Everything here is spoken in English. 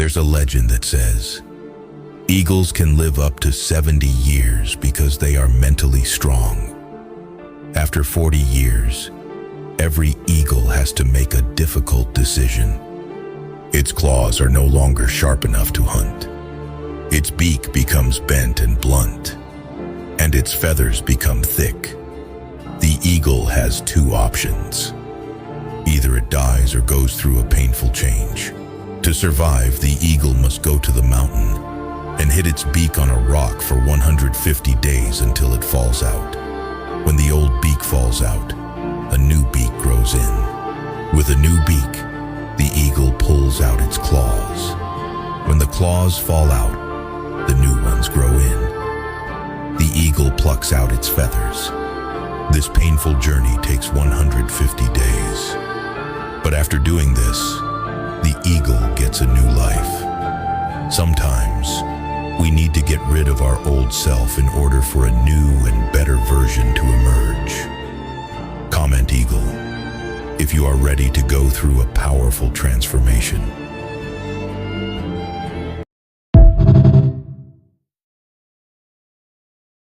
There's a legend that says, eagles can live up to 70 years because they are mentally strong. After 40 years, every eagle has to make a difficult decision. Its claws are no longer sharp enough to hunt. Its beak becomes bent and blunt, and its feathers become thick. The eagle has two options. Either it dies or goes through a painful change. To survive, the eagle must go to the mountain and hit its beak on a rock for 150 days until it falls out. When the old beak falls out, a new beak grows in. With a new beak, the eagle pulls out its claws. When the claws fall out, the new ones grow in. The eagle plucks out its feathers. This painful journey takes 150 days. But after doing this, the eagle gets a new life. Sometimes, we need to get rid of our old self in order for a new and better version to emerge. Comment eagle if you are ready to go through a powerful transformation.